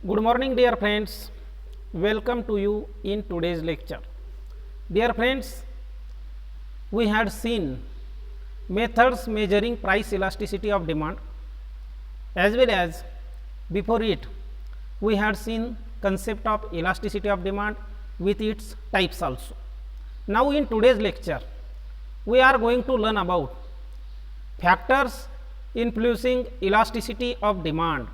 Good morning, dear friends. Welcome to you in today's lecture. Dear friends, we had seen methods measuring price elasticity of demand, as well as before it we had seen concept of elasticity of demand with its types also. Now in today's lecture we are going to learn about factors influencing elasticity of demand,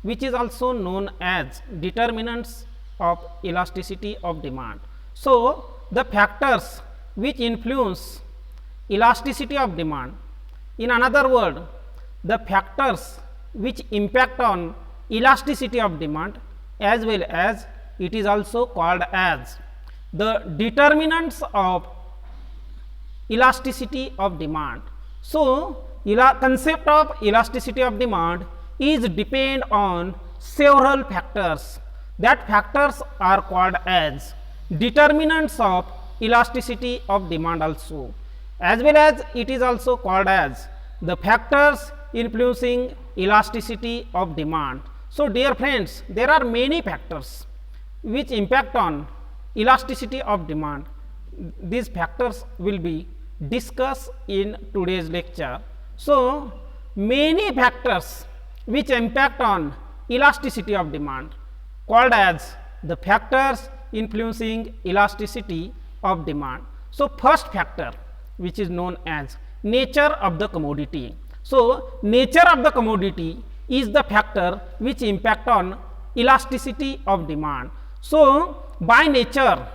which is also known as determinants of elasticity of demand. So, the factors which influence elasticity of demand, in another word, the factors which impact on elasticity of demand, as well as it is also called as the determinants of elasticity of demand. So, concept of elasticity of demand is depend on several factors. That factors are called as determinants of elasticity of demand also, as well as it is also called as the factors influencing elasticity of demand. So, dear friends, there are many factors which impact on elasticity of demand. These factors will be discussed in today's lecture. So, many factors which impact on elasticity of demand called as the factors influencing elasticity of demand. So, first factor which is known as nature of the commodity. So, nature of the commodity is the factor which impact on elasticity of demand. So, by nature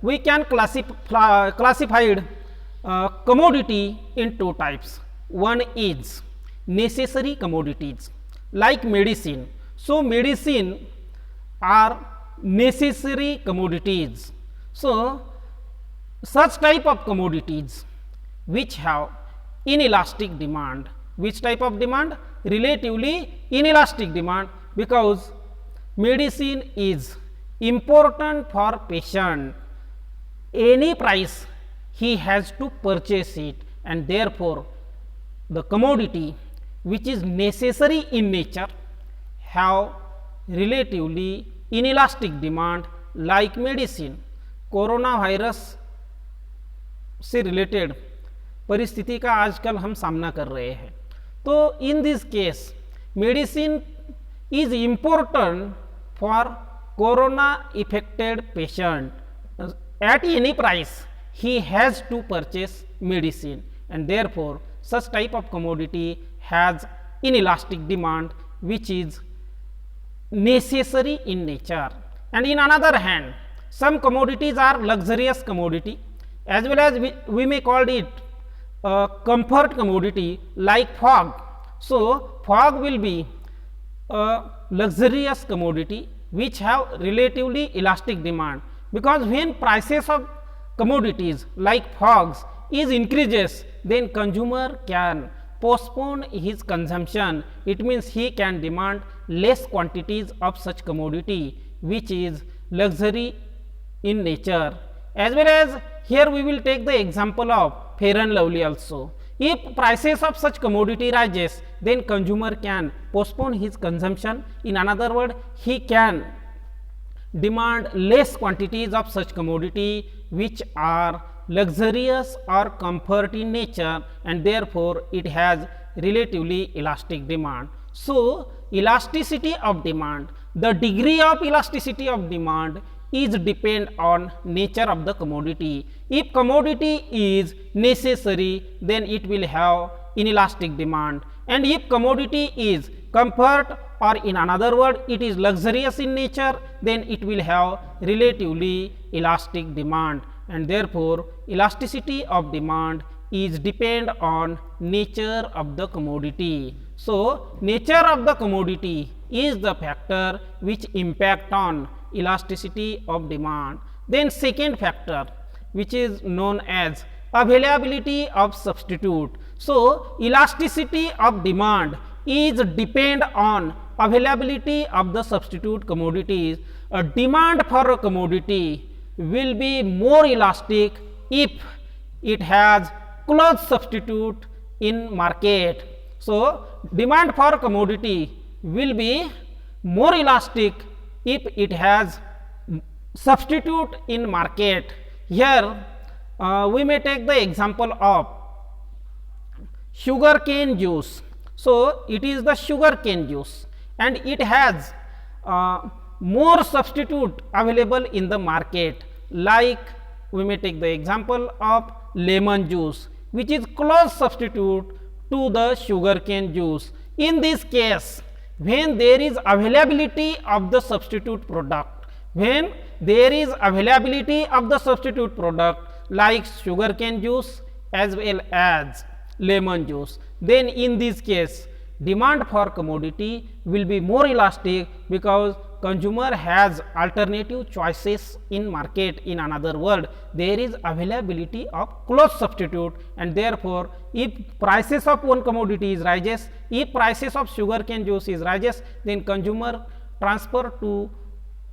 we can classify commodity in two types. One is necessary commodities like medicine. So, medicine are necessary commodities. So, such type of commodities which have inelastic demand. Which type of demand? Relatively inelastic demand, because medicine is important for patient. Any price he has to purchase it, and therefore the commodity which is necessary in nature have relatively inelastic demand like medicine. Corona virus से related परिस्थिति का आजकल हम सामना कर रहे हैं. तो in this case medicine is important for corona affected patient. At any price he has to purchase medicine, and therefore such type of commodity has inelastic demand which is necessary in nature. And in another hand, some commodities are luxurious commodity, as well as we may call it comfort commodity like fog. So, fog will be a luxurious commodity which have relatively elastic demand, because when prices of commodities like fogs is increases, then consumer can postpone his consumption. It means he can demand less quantities of such commodity which is luxury in nature. As well as here we will take the example of Fair and Lovely also. If prices of such commodity rises, then consumer can postpone his consumption. In another word, he can demand less quantities of such commodity which are luxurious or comfort in nature, and therefore it has relatively elastic demand. So, elasticity of demand, the degree of elasticity of demand is depend on nature of the commodity. If commodity is necessary, then it will have inelastic demand, and if commodity is comfort, or in another word it is luxurious in nature, then it will have relatively elastic demand, and therefore elasticity of demand is depend on nature of the commodity. So, nature of the commodity is the factor which impact on elasticity of demand. Then second factor which is known as availability of substitute. So, elasticity of demand is depend on availability of the substitute commodities. A demand for a commodity will be more elastic if it has close substitute in market. So, demand for commodity will be more elastic if it has substitute in market. Here we may take the example of sugar cane juice. So, it is the sugar cane juice and it has more substitute available in the market, like we may take the example of lemon juice, which is close substitute to the sugar cane juice. In this case, when there is availability of the substitute product, when there is availability of the substitute product like sugarcane juice as well as lemon juice, then in this case demand for commodity will be more elastic because consumer has alternative choices in market. In another word, there is availability of close substitute, and therefore if prices of one commodity is rises, if prices of sugarcane juice is rises, then consumer transfer to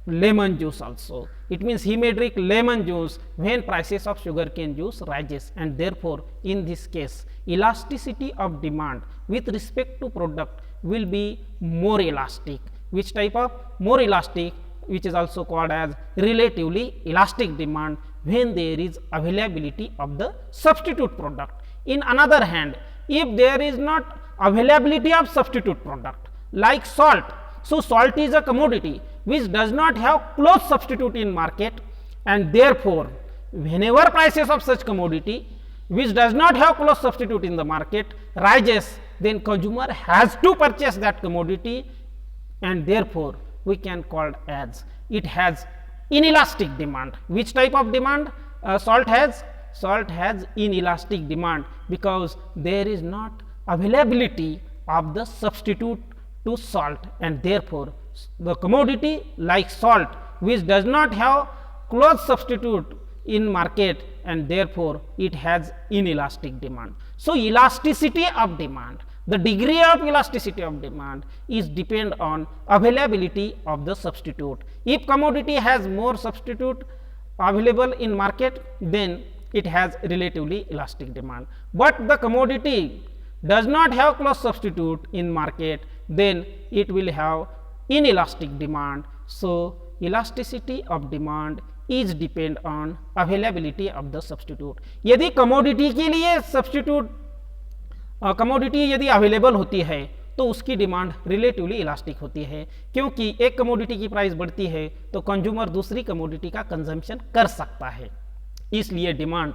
lemon juice also. It means he may drink lemon juice when prices of sugarcane juice rises, and therefore in this case elasticity of demand with respect to product will be more elastic. Which type of? More elastic, which is also called as relatively elastic demand when there is availability of the substitute product. In another hand, if there is not availability of substitute product like salt, so salt is a commodity which does not have close substitute in market, and therefore whenever prices of such commodity which does not have close substitute in the market rises, then consumer has to purchase that commodity, and therefore we can call as it has inelastic demand. Which type of demand salt has? Salt has inelastic demand because there is not availability of the substitute to salt, and therefore the commodity like salt which does not have close substitute in market, and therefore it has inelastic demand. So, elasticity of demand, the degree of elasticity of demand is depend on availability of the substitute. If commodity has more substitute available in market, then it has relatively elastic demand, but the commodity does not have close substitute in market, then it will have inelastic demand. So, elasticity of demand is depend on availability of the substitute. यदि commodity के लिए substitute commodity यदि available होती है तो उसकी demand relatively elastic होती है, क्योंकि एक कमोडिटी की प्राइस बढ़ती है तो कंज्यूमर दूसरी कमोडिटी का कंजम्पशन कर सकता है, इसलिए डिमांड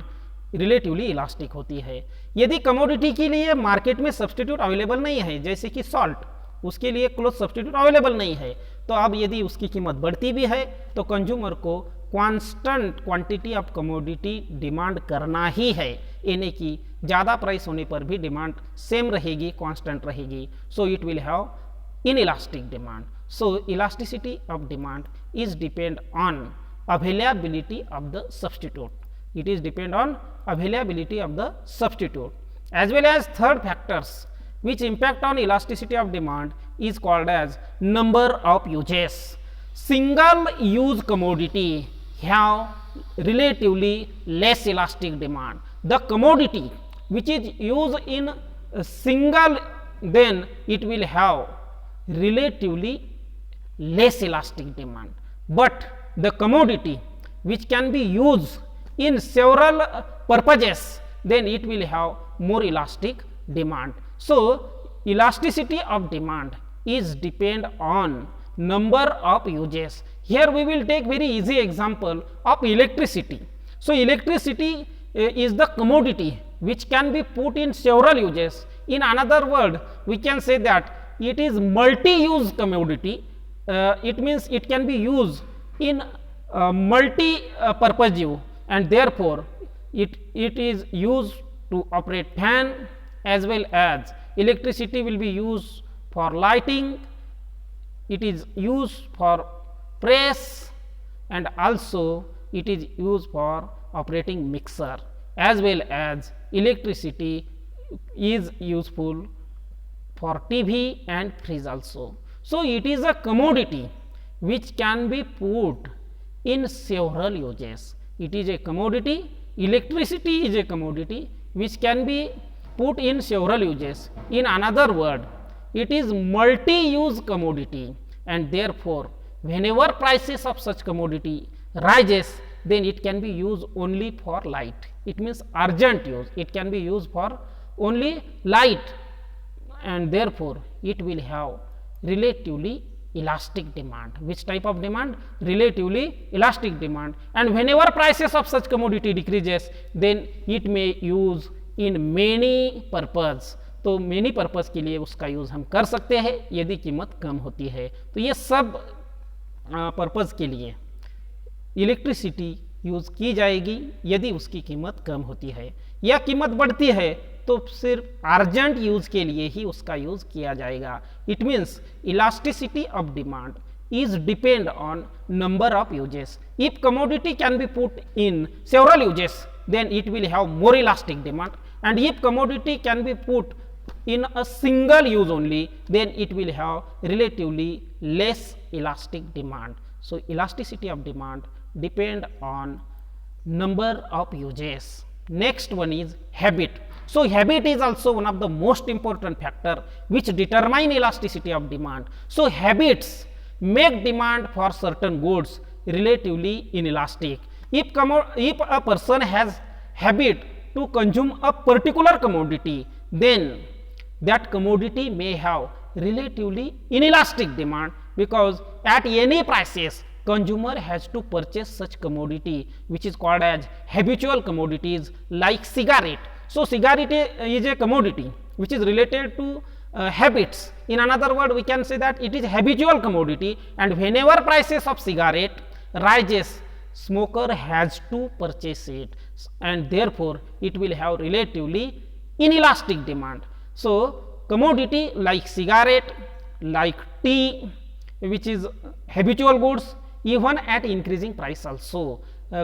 रिलेटिवली इलास्टिक होती है. यदि कमोडिटी के लिए मार्केट में सब्स्टिट्यूट अवेलेबल नहीं है, जैसे कि सॉल्ट, उसके लिए क्लोज सब्स्टिट्यूट अवेलेबल नहीं है, तो अब यदि उसकी कीमत बढ़ती भी है तो कंज्यूमर को constant quantity of commodity demand करना ही है, यानी कि ज़्यादा प्राइस होने पर भी डिमांड सेम रहेगी, कांस्टेंट रहेगी. सो it will have inelastic demand. So elasticity of demand is depend on availability of the substitute. It is depend on availability of the substitute. As well as third factors which impact on elasticity of demand is called as number of uses. Single use commodity have relatively less elastic demand. The commodity which is used in a single, then it will have relatively less elastic demand, but the commodity which can be used in several purposes, then it will have more elastic demand. So, elasticity of demand is depend on number of uses. Here we will take very easy example of electricity. So, electricity is the commodity which can be put in several uses. In another word, we can say that it is multi-use commodity. It means it can be used in multi-purpose use, and therefore it is used to operate fan, as well as electricity will be used for lighting, it is used for press, and also it is used for operating mixer, as well as electricity is useful for TV and fridge also. So, it is a commodity which can be put in several uses. It is a commodity, electricity is a commodity which can be put in several uses. In another word, it is multi-use commodity, and therefore whenever prices of such commodity rises, then it can be used only for light. It means urgent use. It can be used for only light, and therefore it will have relatively elastic demand. Which type of demand? Relatively elastic demand. And whenever prices of such commodity decreases, then it may use in many purpose. तो many purpose के लिए उसका use हम कर सकते हैं यदि कीमत कम होती है। तो ये सब पर्पज़ के लिए इलेक्ट्रिसिटी यूज़ की जाएगी यदि उसकी कीमत कम होती है, या कीमत बढ़ती है तो सिर्फ अर्जेंट यूज़ के लिए ही उसका यूज़ किया जाएगा। It means elasticity of demand is depend on number of uses. If commodity can be put in several uses, then it will have more elastic demand, and if commodity can be put in a single use only, then it will have relatively less elastic demand. So elasticity of demand depend on number of uses. Next one is habit. So habit is also one of the most important factor which determine elasticity of demand. So habits make demand for certain goods relatively inelastic. If a person has habit to consume a particular commodity, then that commodity may have relatively inelastic demand, because at any prices consumer has to purchase such commodity which is called as habitual commodities like cigarette. So cigarette is a commodity which is related to habits. In another word, we can say that it is habitual commodity, and whenever prices of cigarette rises, smoker has to purchase it, and therefore it will have relatively inelastic demand. So commodity like cigarette, like tea, which is habitual goods, even at increasing price also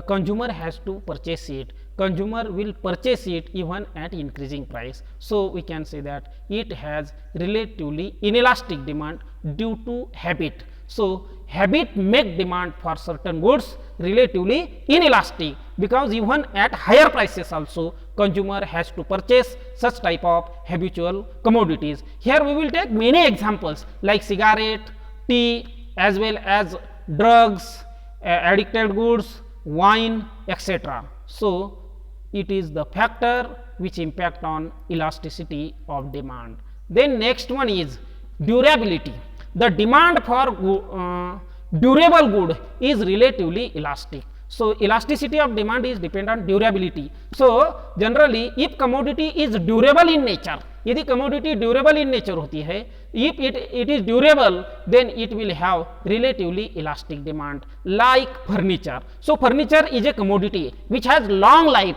consumer has to purchase it. Consumer will purchase it even at increasing price. So we can say that it has relatively inelastic demand due to habit. So habit make demand for certain goods relatively inelastic, because even at higher prices also consumer has to purchase such type of habitual commodities. Here we will take many examples like cigarette, tea, as well as drugs, addicted goods, wine, etc. So it is the factor which impact on elasticity of demand. Then next one is durability. The demand for durable good is relatively elastic. So elasticity of demand is dependent on durability. So generally if commodity is durable in nature, यदि commodity durable in nature होती है, if it is durable, then it will have relatively elastic demand like furniture. So furniture is a commodity which has long life.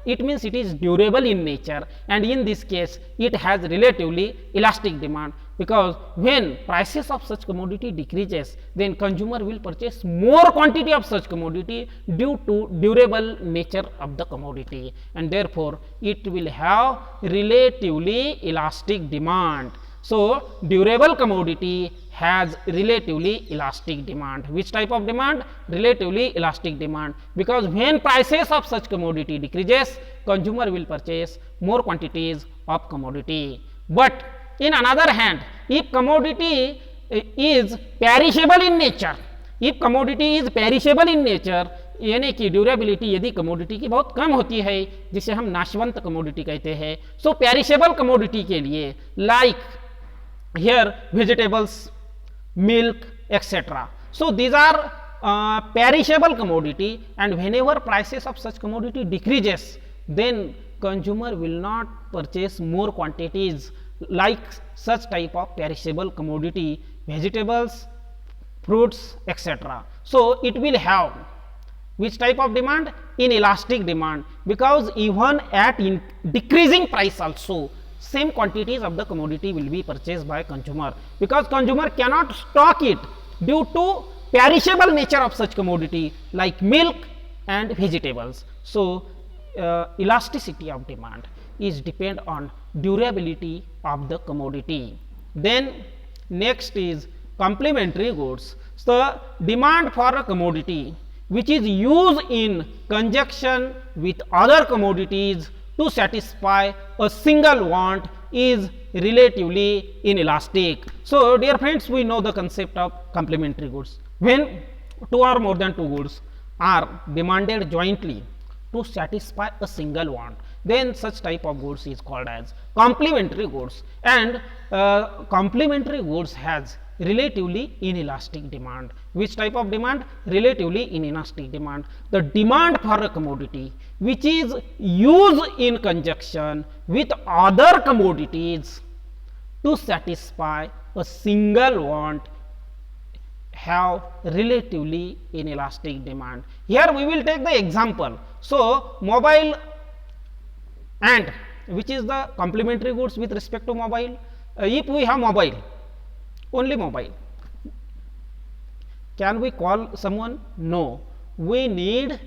It means it is durable in nature, and in this case it has relatively elastic demand, because when prices of such commodity decreases, then consumer will purchase more quantity of such commodity due to durable nature of the commodity, and therefore it will have relatively elastic demand. So durable commodity has relatively elastic demand. Which type of demand? Relatively elastic demand, because when prices of such commodity decreases, consumer will purchase more quantities of commodity. But in another hand, if commodity is perishable in nature, if commodity is perishable in nature, यानी कि durability यदि commodity की बहुत कम होती है, जिसे हम नाशवंत कमोडिटी कहते हैं, सो पेरिशेबल कमोडिटी के लिए like here vegetables, milk, etc. So these are perishable commodity, and whenever prices of such commodity decreases, then consumer will not purchase more quantities like such type of perishable commodity, vegetables, fruits, etc. So it will have which type of demand? Inelastic demand, because even at decreasing price also same quantities of the commodity will be purchased by consumer, because consumer cannot stock it due to perishable nature of such commodity like milk and vegetables. So elasticity of demand is depend on durability of the commodity. Then next is complementary goods. So demand for a commodity which is used in conjunction with other commodities to satisfy a single want is relatively inelastic. So dear friends, we know the concept of complementary goods. When two or more than two goods are demanded jointly to satisfy a single want, then such type of goods is called as complementary goods. And complementary goods has relatively inelastic demand. Which type of demand? Relatively inelastic demand. The demand for a commodity which is used in conjunction with other commodities to satisfy a single want have relatively inelastic demand. Here we will take the example. So mobile, and which is the complementary goods with respect to mobile. If we have mobile, only mobile, can we call someone? No, we need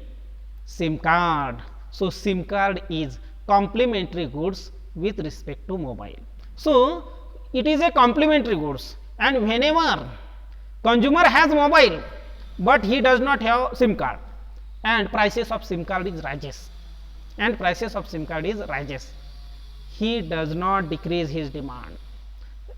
SIM card. So SIM card is complementary goods with respect to mobile. So it is a complementary goods, and whenever consumer has mobile but he does not have SIM card, and prices of SIM card is rises, and prices of SIM card is rises, he does not decrease his demand.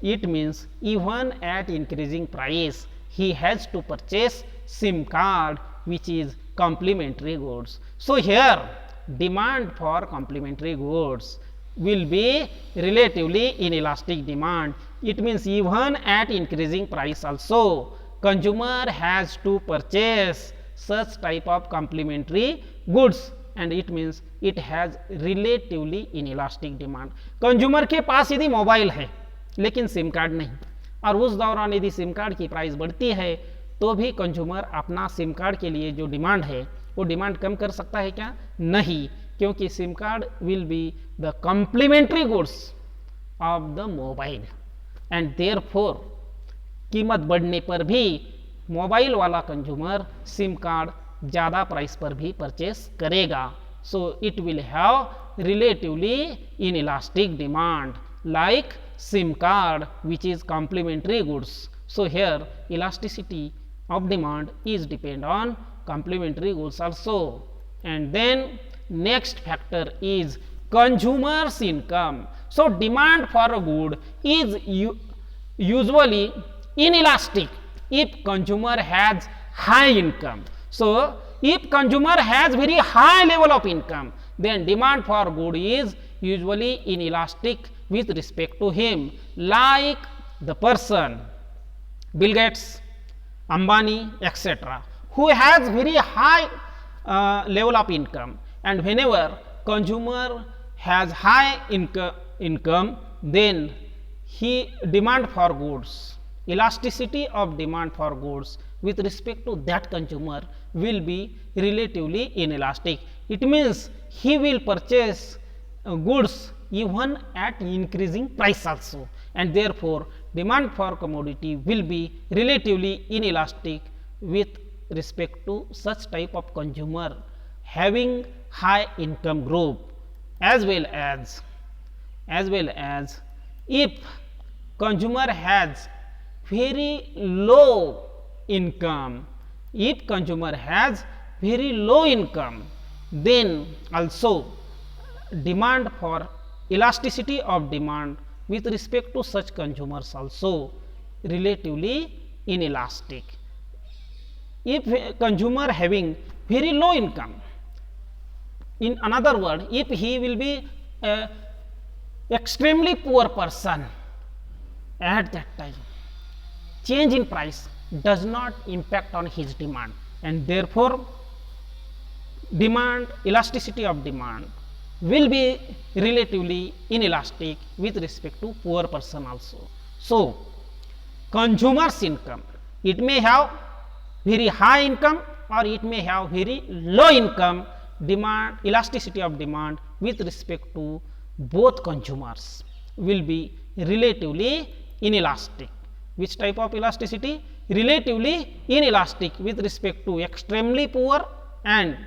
It means even at increasing price he has to purchase SIM card, which is complementary goods. So here demand for complementary goods will be relatively inelastic demand. It means even at increasing price also consumer has to purchase such type of complementary goods, and it means it has relatively inelastic demand. Consumer के पास यदि mobile है लेकिन SIM card नहीं, और उस दौरान यदि SIM card की प्राइस बढ़ती है तो भी कंज्यूमर अपना सिम कार्ड के लिए जो डिमांड है वो डिमांड कम कर सकता है क्या? नहीं, क्योंकि SIM card will be the complementary goods of the mobile, and therefore कीमत बढ़ने पर भी मोबाइल वाला कंज्यूमर सिम कार्ड ज़्यादा प्राइस पर भी परचेस करेगा. So it will have relatively inelastic demand like SIM card, which is complementary goods. So here elasticity of demand is depend on complementary goods also. And then next factor is consumer's income. So demand for a good is usually inelastic if consumer has high income. So if consumer has very high level of income, then demand for good is usually inelastic with respect to him, like the person Bill Gates, Ambani, etc., who has very high level of income, and whenever consumer has high income, then he demand for goods, elasticity of demand for goods with respect to that consumer will be relatively inelastic. It means he will purchase goods even at increasing price also, and therefore demand for commodity will be relatively inelastic with respect to such type of consumer having high income group, as well as if consumer has very low income. If consumer has very low income, then also demand for elasticity of demand with respect to such consumers also relatively inelastic. If consumer having very low income, in another word, if he will be a extremely poor person, at that time change in price does not impact on his demand, and therefore demand elasticity of demand will be relatively inelastic with respect to poor person also. So consumer's income, it may have very high income or it may have very low income, demand elasticity of demand with respect to both consumers will be relatively inelastic. Which type of elasticity? Relatively inelastic with respect to extremely poor and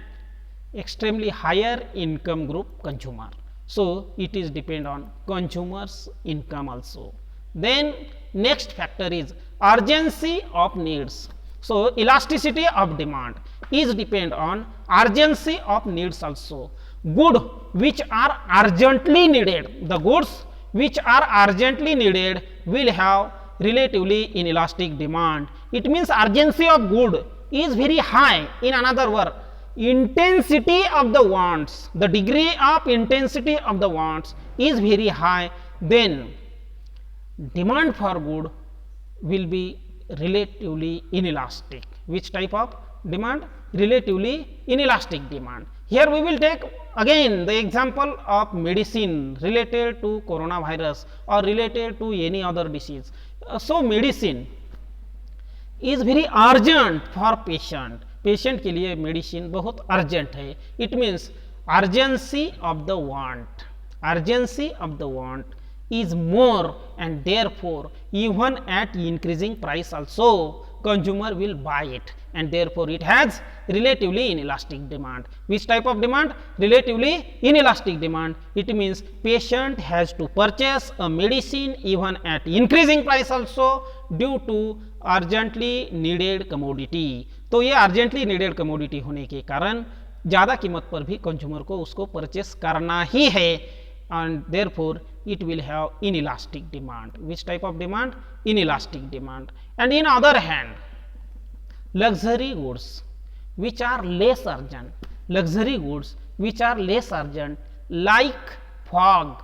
extremely higher income group consumer. So it is depend on consumers income also. Then next factor is urgency of needs. So elasticity of demand is depend on urgency of needs also. Good which are urgently needed, the goods which are urgently needed will have relatively inelastic demand. It means urgency of good is very high. In another word, intensity of the wants, the degree of intensity of the wants is very high, then demand for good will be relatively inelastic. Which type of demand? Relatively inelastic demand. Here we will take again the example of medicine related to coronavirus or related to any other disease. So medicine is very urgent for patient. Patient के लिए medicine बहुत urgent है. It means urgency of the want, urgency of the want is more, and therefore even at increasing price also consumer will buy it, and therefore it has relatively inelastic demand. Which type of demand? Relatively inelastic demand. It means patient has to purchase a medicine even at increasing price also due to urgently needed commodity. तो ये urgently needed commodity होने के कारण ज़्यादा कीमत पर भी consumer को उसको परचेस करना ही है, and therefore it will have inelastic demand. Which type of demand? Inelastic demand. And in other hand, luxury goods which are less urgent, luxury goods which are less urgent like fog,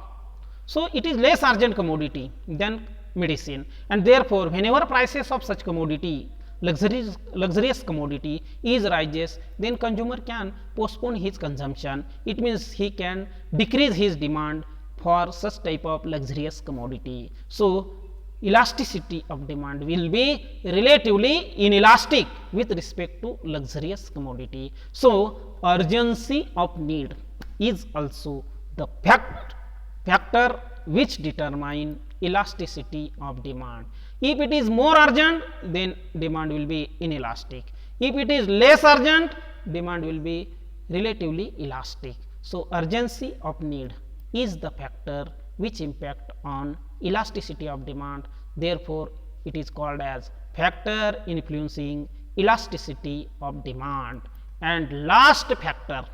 so it is less urgent commodity than medicine, and therefore whenever prices of such commodity, luxurious commodity is rises, then consumer can postpone his consumption. It means he can decrease his demand for such type of luxurious commodity. So elasticity of demand will be relatively inelastic with respect to luxurious commodity. So urgency of need is also the factor which determine elasticity of demand. If it is more urgent, then demand will be inelastic. If it is less urgent, demand will be relatively elastic. So urgency of need is the factor which impact on elasticity of demand. Therefore it is called as factor influencing elasticity of demand. And last factor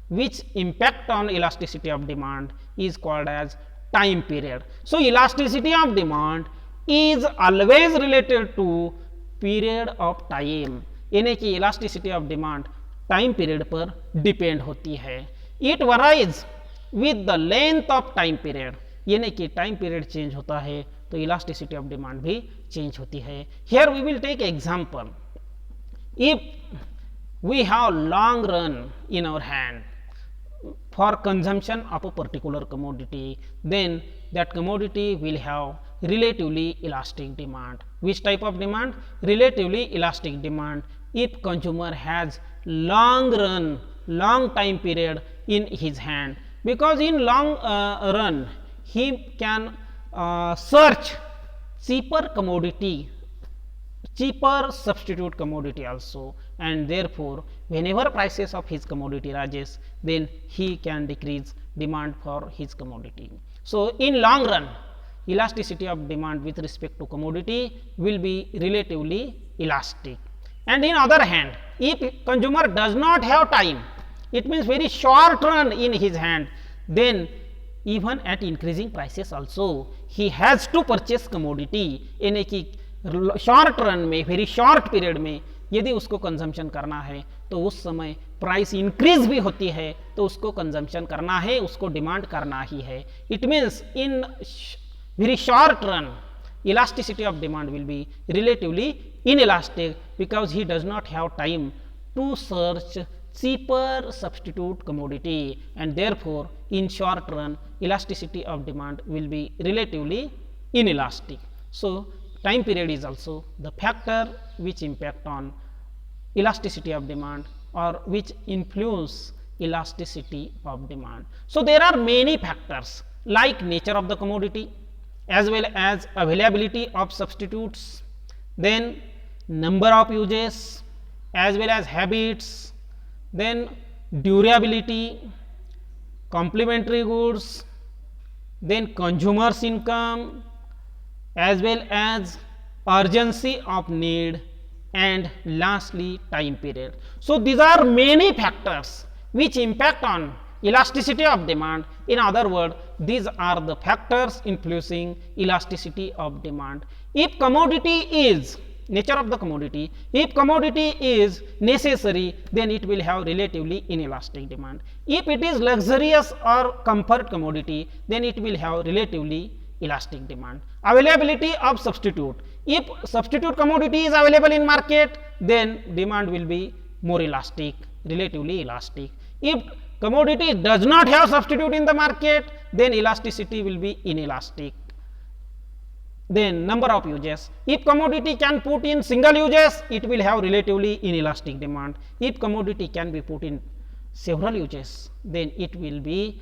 which impact on elasticity of demand is called as time period. So elasticity of demand is always related to period of time, यानी कि elasticity of demand time period पर depend होती है. It varies with the length of time period, यानी कि time period change होता है तो elasticity of demand भी change होती है. Here we will take example. If we have long run in our hand for consumption of a particular commodity, then that commodity will have relatively elastic demand. Which type of demand? Relatively elastic demand. If consumer has long run, long time period in his hand, because in long run he can search cheaper commodity, cheaper substitute commodity also, and therefore whenever prices of his commodity rises, then he can decrease demand for his commodity. So in long run, elasticity of demand with respect to commodity will be relatively elastic. And in other hand, if consumer does not have time, it means very short run in his hand, then even at increasing prices also he has to purchase commodity, यानी कि short run में, very short period में यदि उसको consumption करना है तो उस समय प्राइस इंक्रीज भी होती है तो उसको कंजम्पशन करना है, उसको डिमांड करना ही है. It means in very short run elasticity of demand will be relatively inelastic because he does not have time to search cheaper substitute commodity, and therefore in short run elasticity of demand will be relatively inelastic. So time period is also the factor which impact on elasticity of demand or which influence elasticity of demand. So there are many factors like nature of the commodity as well as availability of substitutes, then number of uses as well as habits, then durability, complementary goods, then consumers income as well as urgency of need, and lastly time period. So these are many factors which impact on elasticity of demand. In other words, these are the factors influencing elasticity of demand. If commodity is nature of the commodity, if commodity is necessary, then it will have relatively inelastic demand. If it is luxurious or comfort commodity, then it will have relatively elastic demand. Availability of substitute. If substitute commodity is available in market, then demand will be more elastic, relatively elastic. If commodity does not have substitute in the market, then elasticity will be inelastic. Then number of uses. If commodity can put in single uses, it will have relatively inelastic demand. If commodity can be put in several uses, then it will be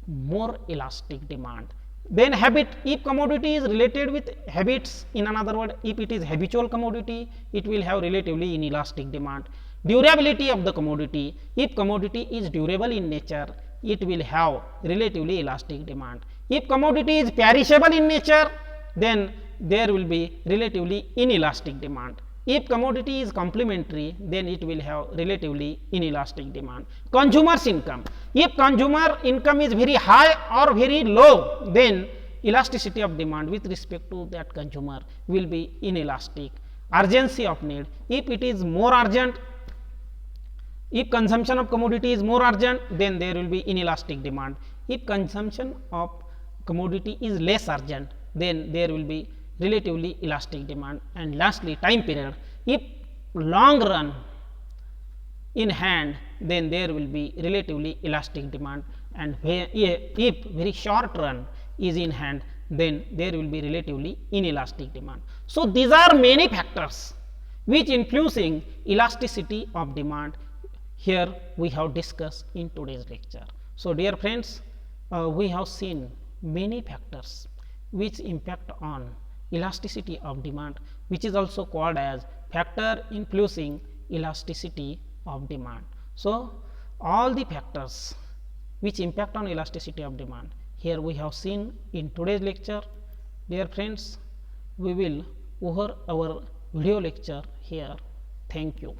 more elastic demand. Then habit. If commodity is related with habits, in another word, if it is habitual commodity, it will have relatively inelastic demand. Durability of the commodity. If commodity is durable in nature, it will have relatively elastic demand. If commodity is perishable in nature, then there will be relatively inelastic demand. If commodity is complementary, then it will have relatively inelastic demand. Consumer's income. If consumer income is very high or very low, then elasticity of demand with respect to that consumer will be inelastic. Urgency of need. If it is more urgent, if consumption of commodity is more urgent, then there will be inelastic demand. If consumption of commodity is less urgent, then there will be relatively elastic demand. And lastly, time period. If long run in hand, then there will be relatively elastic demand, and if very short run is in hand, then there will be relatively inelastic demand. So these are many factors which influencing elasticity of demand. Here we have discussed in today's lecture. So dear friends, we have seen many factors which impact on elasticity of demand, which is also called as factor influencing elasticity of demand. So all the factors which impact on elasticity of demand, here we have seen in today's lecture. Dear friends, we will over our video lecture here. Thank you.